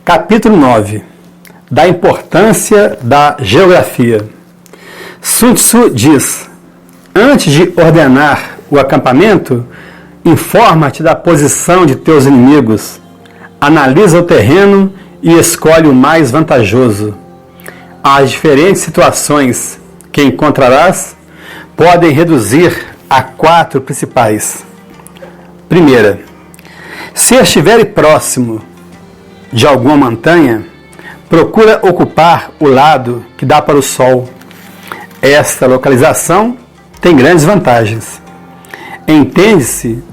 Capítulo 9. Da importância da geografia. Sun Tzu diz: antes de ordenar o acampamento, informa-te da posição de teus inimigos, analisa o terreno e escolhe o mais vantajoso. As diferentes situações que encontrarás podem reduzir a 4 principais. Primeira, se estiver próximo de alguma montanha, procura ocupar o lado que dá para o sol. Esta localização tem grandes vantagens. Entende-se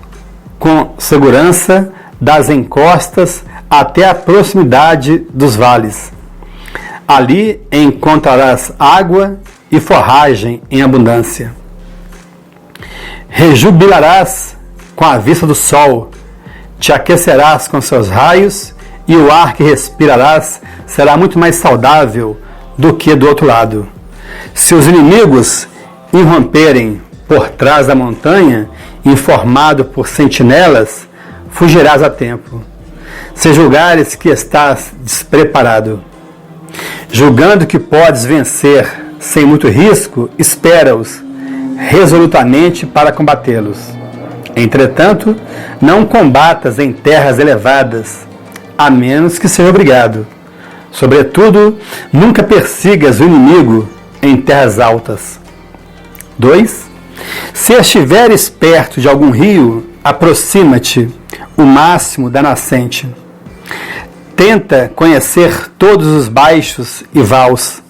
com segurança das encostas até a proximidade dos vales. Ali encontrarás água e forragem em abundância. Rejubilarás com a vista do sol, te aquecerás com seus raios e o ar que respirarás será muito mais saudável do que do outro lado. Se os inimigos irromperem por trás da montanha, informado por sentinelas, fugirás a tempo. Se julgares que estás despreparado, julgando que podes vencer sem muito risco, espera-os resolutamente para combatê-los. Entretanto, não combatas em terras elevadas, a menos que seja obrigado. Sobretudo, nunca persigas o inimigo em terras altas. 2. Se estiveres perto de algum rio, aproxima-te o máximo da nascente. Tenta conhecer todos os baixos e vales.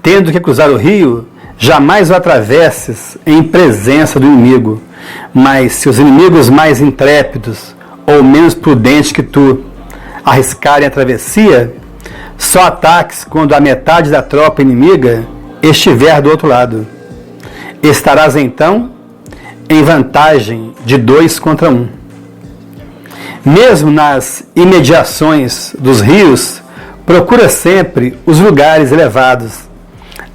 Tendo que cruzar o rio, jamais o atravesses em presença do inimigo. Mas se os inimigos mais intrépidos ou menos prudentes que tu arriscarem a travessia, só ataques quando a metade da tropa inimiga estiver do outro lado. Estarás então em vantagem de 2 contra 1. Mesmo nas imediações dos rios, procura sempre os lugares elevados,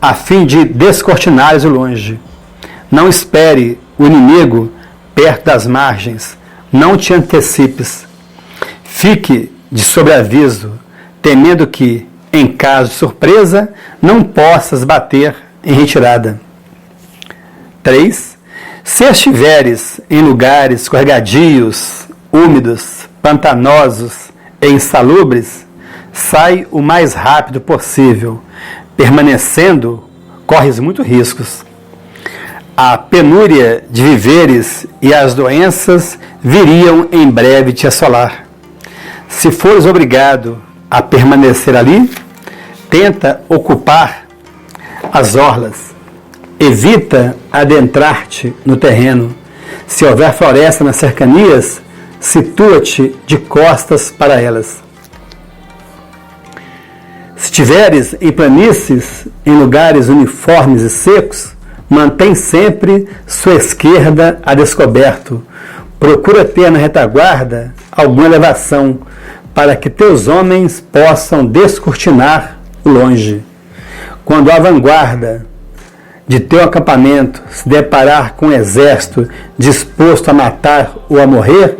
a fim de descortinares o longe. Não espere o inimigo perto das margens, não te antecipes. Fique de sobreaviso, temendo que, em caso de surpresa, não possas bater em retirada. 3. Se estiveres em lugares escorregadios, úmidos, pantanosos e insalubres, sai o mais rápido possível. Permanecendo, corres muitos riscos. A penúria de víveres e as doenças viriam em breve te assolar. Se fores obrigado a permanecer ali, tenta ocupar as orlas. Evita adentrar-te no terreno. Se houver floresta nas cercanias, situa-te de costas para elas. Se estiveres em planícies, em lugares uniformes e secos, mantém sempre sua esquerda a descoberto. Procura ter na retaguarda alguma elevação, para que teus homens possam descortinar o longe. Quando a vanguarda de teu acampamento se deparar com um exército disposto a matar ou a morrer,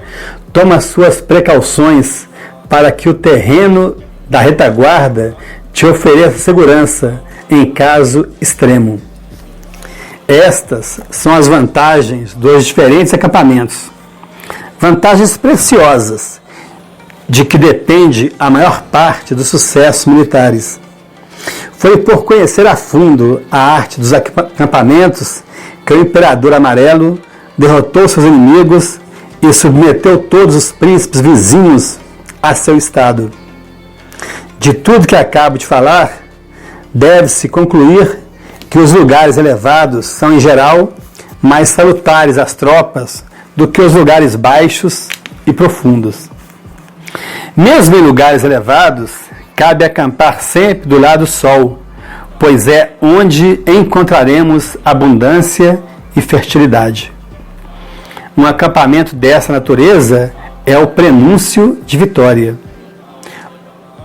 toma suas precauções para que o terreno da retaguarda te ofereça segurança em caso extremo. Estas são as vantagens dos diferentes acampamentos. Vantagens preciosas, de que depende a maior parte dos sucessos militares. Foi por conhecer a fundo a arte dos acampamentos que o Imperador Amarelo derrotou seus inimigos e submeteu todos os príncipes vizinhos a seu estado. De tudo que acabo de falar, deve-se concluir que os lugares elevados são, em geral, mais salutares às tropas do que os lugares baixos e profundos. Mesmo em lugares elevados, cabe acampar sempre do lado do sol, pois é onde encontraremos abundância e fertilidade. Um acampamento dessa natureza é o prenúncio de vitória.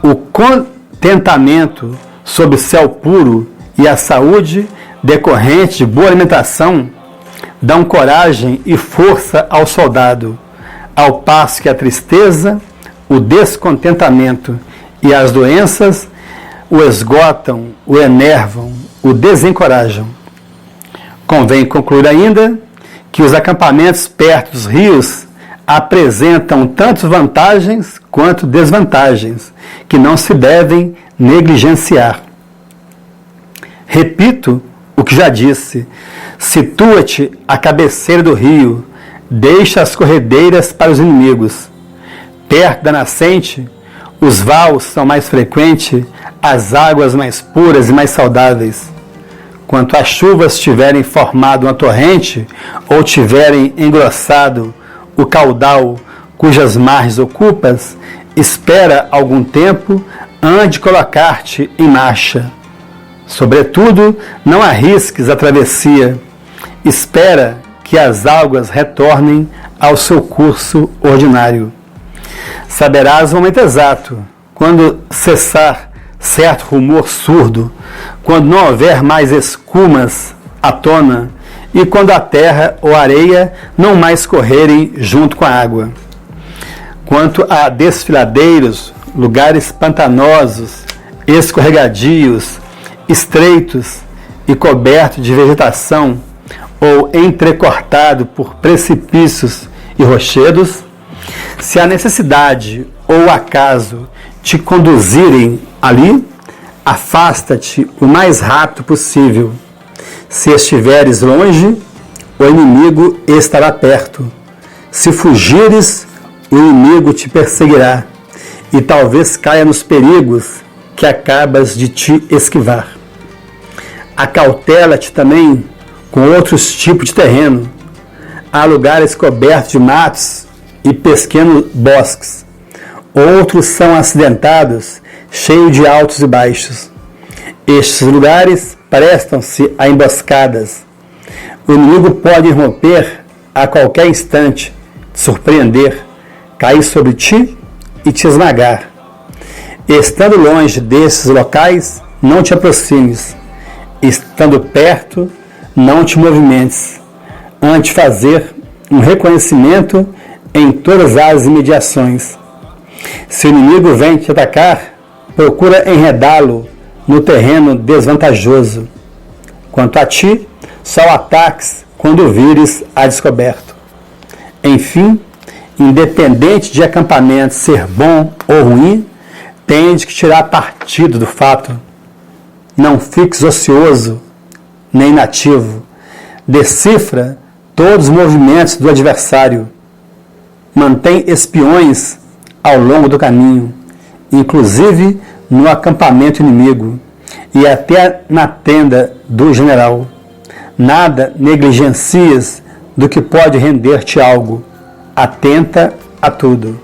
O contentamento sob o céu puro e a saúde decorrente de boa alimentação dão coragem e força ao soldado, ao passo que a tristeza, o descontentamento e as doenças o esgotam, o enervam, o desencorajam. Convém concluir ainda que os acampamentos perto dos rios apresentam tanto vantagens quanto desvantagens, que não se devem negligenciar. Repito o que já disse: situa-te à cabeceira do rio, deixa as corredeiras para os inimigos. Perto da nascente, os vales são mais frequentes, as águas mais puras e mais saudáveis. Quanto as chuvas tiverem formado uma torrente ou tiverem engrossado o caudal cujas margens ocupas, espera algum tempo antes de colocar-te em marcha. Sobretudo, não arrisques a travessia. Espera que as águas retornem ao seu curso ordinário. Saberás o momento exato, quando cessar certo rumor surdo, quando não houver mais escumas à tona e quando a terra ou a areia não mais correrem junto com a água. Quanto a desfiladeiros, lugares pantanosos, escorregadios, estreitos e cobertos de vegetação ou entrecortado por precipícios e rochedos, se a necessidade ou o acaso te conduzirem ali, afasta-te o mais rápido possível. Se estiveres longe, o inimigo estará perto. Se fugires, o inimigo te perseguirá e talvez caia nos perigos que acabas de te esquivar. Acautela-te também com outros tipos de terreno. Há lugares cobertos de matos e pequenos bosques. Outros são acidentados, cheios de altos e baixos. Estes lugares prestam-se a emboscadas. O inimigo pode irromper a qualquer instante, te surpreender, cair sobre ti e te esmagar. Estando longe desses locais, não te aproximes. Estando perto, não te movimentes. Antes de fazer um reconhecimento em todas as imediações. Se o inimigo vem te atacar, procura enredá-lo no terreno desvantajoso. Quanto a ti, só ataques quando o vires a descoberto. Enfim, independente de acampamento ser bom ou ruim, tens que tirar partido do fato. Não fiques ocioso nem inativo. Decifra todos os movimentos do adversário. Mantém espiões ao longo do caminho, inclusive no acampamento inimigo e até na tenda do general. Nada negligencias do que pode render-te algo. Atenta a tudo.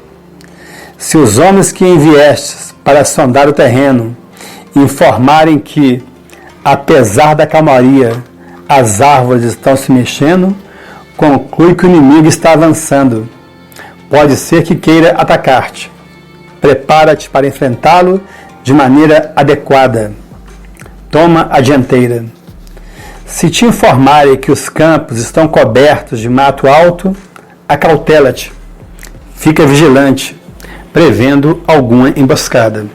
Se os homens que enviestes para sondar o terreno informarem que, apesar da calmaria, as árvores estão se mexendo, conclui que o inimigo está avançando. Pode ser que queira atacar-te. Prepara-te para enfrentá-lo de maneira adequada. Toma a dianteira. Se te informarem que os campos estão cobertos de mato alto, acautela-te. Fica vigilante, prevendo alguma emboscada.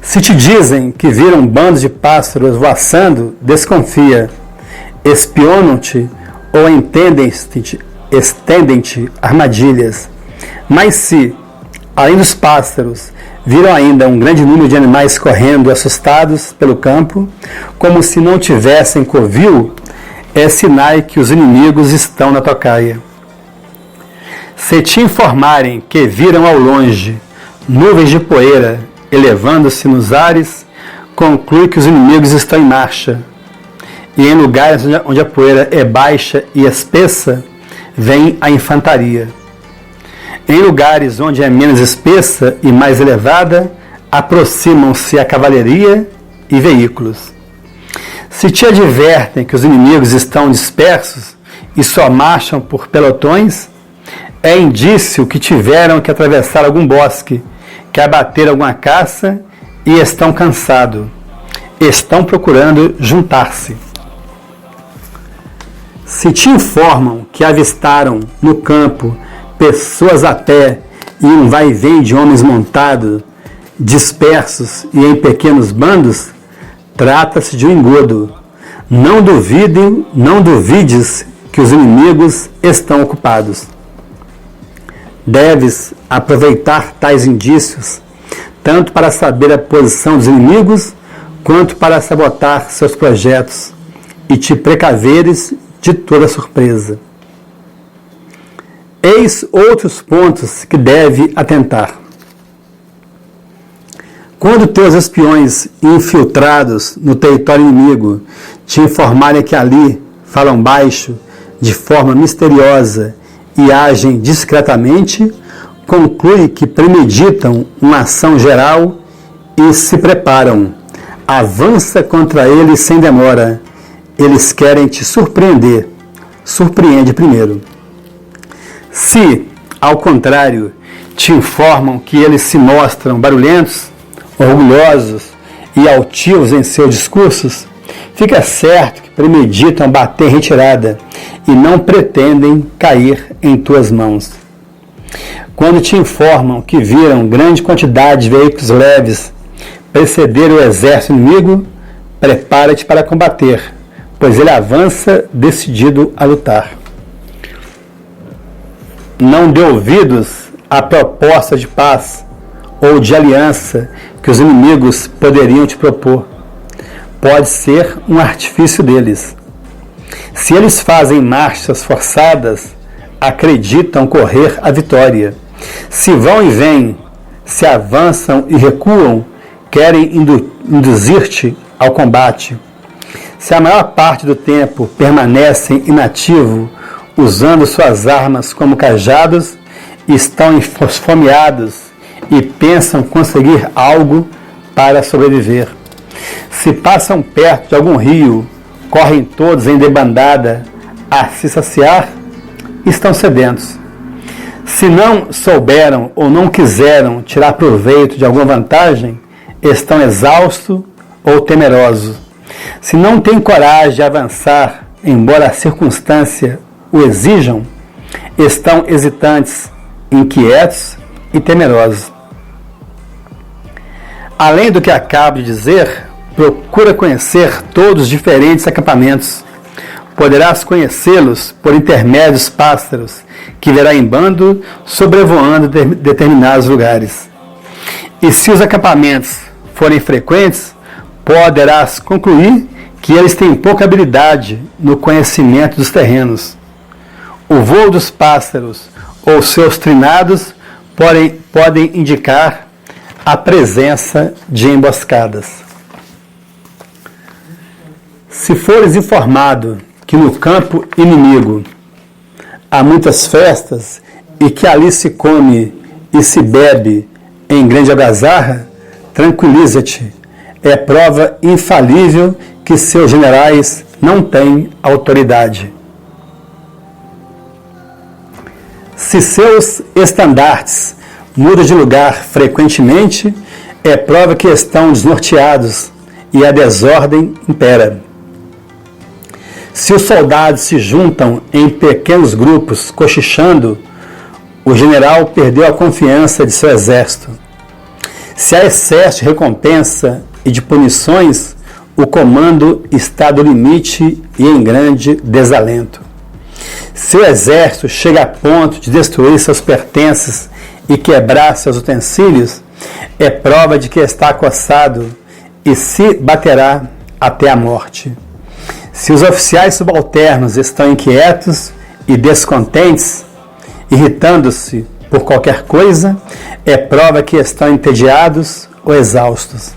Se te dizem que viram bandos de pássaros voaçando, desconfia. Espionam-te ou estendem-te armadilhas. Mas se, além dos pássaros, viram ainda um grande número de animais correndo assustados pelo campo, como se não tivessem covil, é sinal que os inimigos estão na tocaia. Se te informarem que viram ao longe nuvens de poeira elevando-se nos ares, conclui que os inimigos estão em marcha. E em lugares onde a poeira é baixa e espessa, vem a infantaria. Em lugares onde é menos espessa e mais elevada, aproximam-se a cavalaria e veículos. Se te advertem que os inimigos estão dispersos e só marcham por pelotões, é indício que tiveram que atravessar algum bosque, que abater alguma caça e estão cansados. Estão procurando juntar-se. Se te informam que avistaram no campo pessoas a pé e um vai e vem de homens montados, dispersos e em pequenos bandos, trata-se de um engodo. Não duvides que os inimigos estão ocupados. Deves aproveitar tais indícios, tanto para saber a posição dos inimigos, quanto para sabotar seus projetos e te precaveres de toda surpresa. Eis outros pontos que deve atentar. Quando teus espiões infiltrados no território inimigo te informarem que ali falam baixo, de forma misteriosa e agem discretamente, conclui que premeditam uma ação geral e se preparam. Avança contra eles sem demora. Eles querem te surpreender. Surpreende primeiro. Se, ao contrário, te informam que eles se mostram barulhentos, orgulhosos e altivos em seus discursos, fica certo que premeditam bater em retirada e não pretendem cair em tuas mãos. Quando te informam que viram grande quantidade de veículos leves preceder o exército inimigo, prepara-te para combater, pois ele avança decidido a lutar. Não dê ouvidos à proposta de paz ou de aliança que os inimigos poderiam te propor. Pode ser um artifício deles. Se eles fazem marchas forçadas, acreditam correr a vitória. Se vão e vêm, se avançam e recuam, querem induzir-te ao combate. Se a maior parte do tempo permanecem inativos, usando suas armas como cajados, estão esfomeados e pensam conseguir algo para sobreviver. Se passam perto de algum rio, correm todos em debandada a se saciar, estão sedentos. Se não souberam ou não quiseram tirar proveito de alguma vantagem, estão exaustos ou temerosos. Se não têm coragem de avançar, embora a circunstância o exijam, estão hesitantes, inquietos e temerosos. Além do que acabo de dizer, procura conhecer todos os diferentes acampamentos. Poderás conhecê-los por intermédio dos pássaros, que verá em bando sobrevoando determinados lugares. E se os acampamentos forem frequentes, poderás concluir que eles têm pouca habilidade no conhecimento dos terrenos. O voo dos pássaros ou seus trinados podem indicar a presença de emboscadas. Se fores informado que no campo inimigo há muitas festas e que ali se come e se bebe em grande algazarra, tranquiliza-te. É prova infalível que seus generais não têm autoridade. Se seus estandartes mudam de lugar frequentemente, é prova que estão desnorteados e a desordem impera. Se os soldados se juntam em pequenos grupos, cochichando, o general perdeu a confiança de seu exército. Se há excesso de recompensa e de punições, o comando está do limite e em grande desalento. Se o exército chega a ponto de destruir seus pertences e quebrar seus utensílios, é prova de que está acossado e se baterá até a morte. Se os oficiais subalternos estão inquietos e descontentes, irritando-se por qualquer coisa, é prova que estão entediados ou exaustos.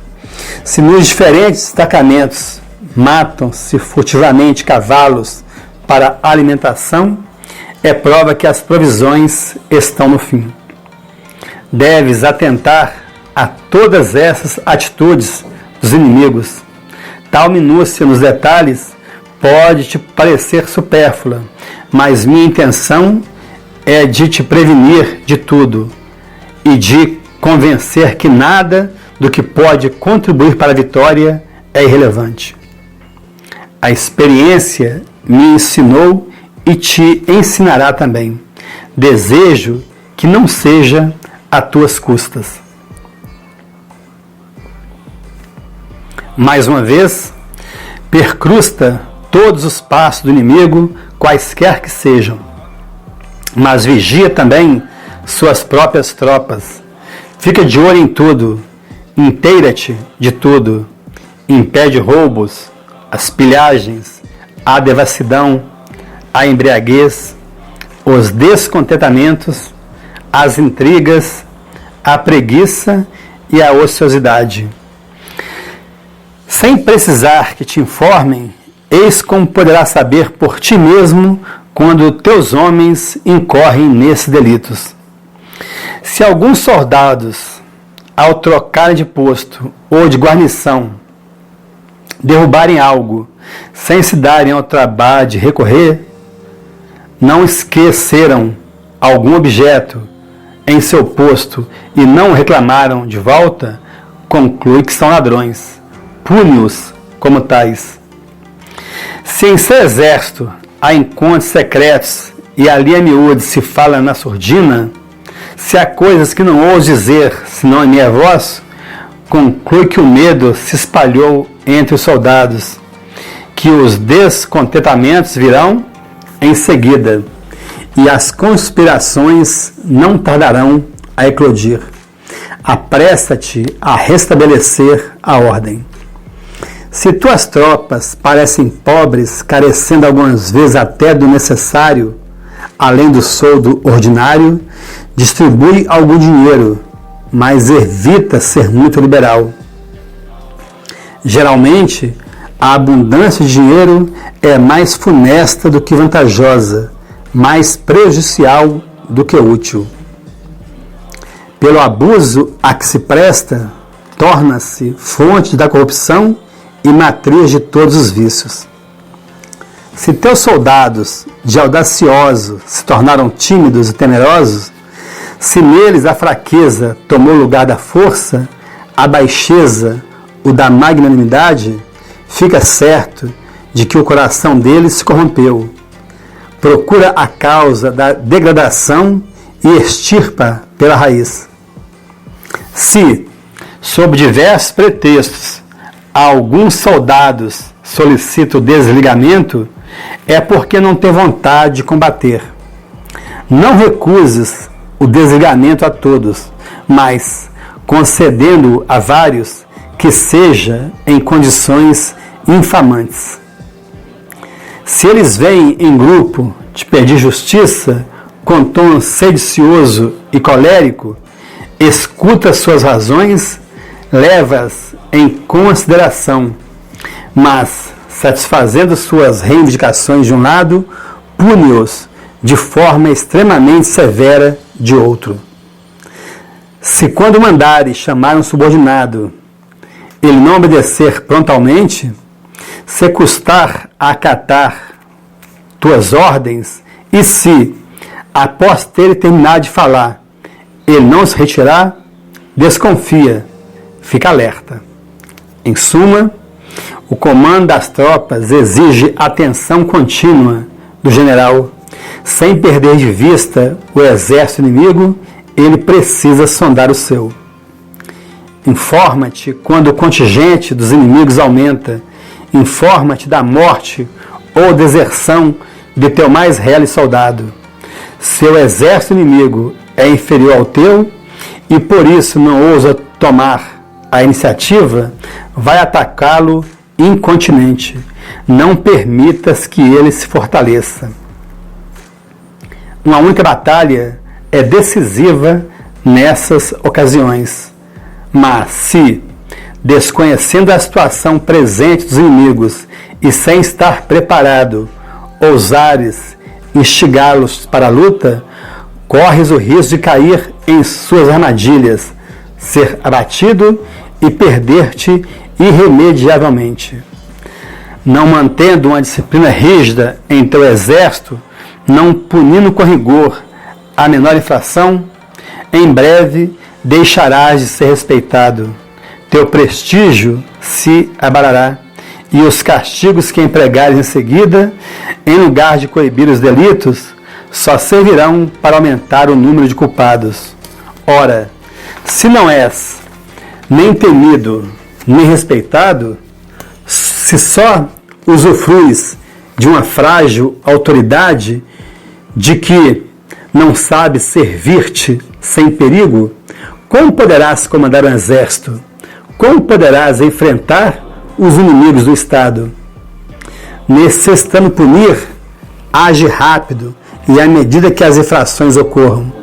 Se nos diferentes destacamentos matam-se furtivamente cavalos para alimentação, é prova que as provisões estão no fim. Deves atentar a todas essas atitudes dos inimigos. Tal minúcia nos detalhes pode te parecer supérflua, mas minha intenção é de te prevenir de tudo e de convencer que nada do que pode contribuir para a vitória é irrelevante. A experiência me ensinou e te ensinará também. Desejo que não seja a tuas custas. Mais uma vez, percrusta todos os passos do inimigo, quaisquer que sejam, mas vigia também suas próprias tropas. Fica de olho em tudo, inteira-te de tudo, impede roubos, as pilhagens, a devassidão, a embriaguez, os descontentamentos, as intrigas, a preguiça e a ociosidade. Sem precisar que te informem, eis como poderás saber por ti mesmo quando teus homens incorrem nesses delitos. Se alguns soldados, ao trocarem de posto ou de guarnição, derrubarem algo, sem se darem ao trabalho de recorrer, não esqueceram algum objeto em seu posto e não reclamaram de volta, conclui que são ladrões. Pune-os como tais. Se em seu exército há encontros secretos e ali a miúde se fala na surdina, se há coisas que não ouso dizer senão em minha voz, conclui que o medo se espalhou entre os soldados, que os descontentamentos virão em seguida e as conspirações não tardarão a eclodir. Apressa-te a restabelecer a ordem. Se tuas tropas parecem pobres, carecendo algumas vezes até do necessário, além do soldo ordinário, distribui algum dinheiro, mas evita ser muito liberal. Geralmente, a abundância de dinheiro é mais funesta do que vantajosa, mais prejudicial do que útil. Pelo abuso a que se presta, torna-se fonte da corrupção e matriz de todos os vícios. Se teus soldados de audaciosos se tornaram tímidos e temerosos, se neles a fraqueza tomou lugar da força, a baixeza o da magnanimidade, fica certo de que o coração deles se corrompeu. Procura a causa da degradação e extirpa pela raiz. Se, sob diversos pretextos, alguns soldados solicitam o desligamento, é porque não tem vontade de combater. Não recuses o desligamento a todos, mas, concedendo a vários, que seja em condições infamantes. Se eles vêm em grupo te pedir justiça, com tom sedicioso e colérico, escuta suas razões, leva-as em consideração, mas, satisfazendo suas reivindicações de um lado, pune-os de forma extremamente severa de outro. Se quando mandares chamar um subordinado, ele não obedecer prontamente, se custar a acatar tuas ordens, e se, após ter terminado de falar, ele não se retirar, desconfia, fica alerta. Em suma, o comando das tropas exige atenção contínua do general. Sem perder de vista o exército inimigo, ele precisa sondar o seu. Informa-te quando o contingente dos inimigos aumenta. Informa-te da morte ou deserção de teu mais real soldado. Se o exército inimigo é inferior ao teu e por isso não ousa tomar a iniciativa, vai atacá-lo incontinente. Não permitas que ele se fortaleça. Uma única batalha é decisiva nessas ocasiões. Mas se, desconhecendo a situação presente dos inimigos e sem estar preparado, ousares instigá-los para a luta, corres o risco de cair em suas armadilhas, ser abatido e perder-te irremediavelmente. Não mantendo uma disciplina rígida em teu exército, não punindo com rigor a menor infração, em breve deixarás de ser respeitado. Teu prestígio se abalará, e os castigos que empregares em seguida, em lugar de coibir os delitos, só servirão para aumentar o número de culpados. Ora, se não és nem temido, nem respeitado, se só usufruis de uma frágil autoridade de que não sabes servir-te sem perigo, como poderás comandar um exército? Como poderás enfrentar os inimigos do Estado? Necessitando punir, age rápido e à medida que as infrações ocorram.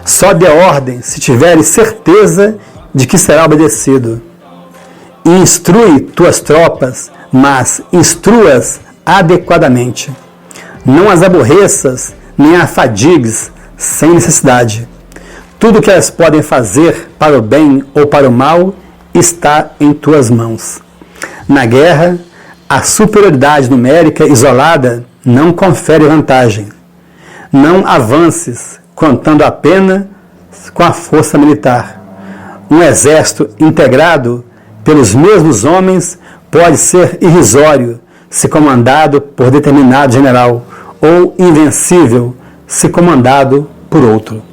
Só dê ordem se tiveres certeza de que será obedecido. E instrui tuas tropas, mas instrua-as adequadamente. Não as aborreças, nem as fadigues sem necessidade. Tudo o que elas podem fazer para o bem ou para o mal está em tuas mãos. Na guerra, a superioridade numérica isolada não confere vantagem. Não avances contando apenas com a força militar. Um exército integrado pelos mesmos homens pode ser irrisório se comandado por determinado general ou invencível se comandado por outro.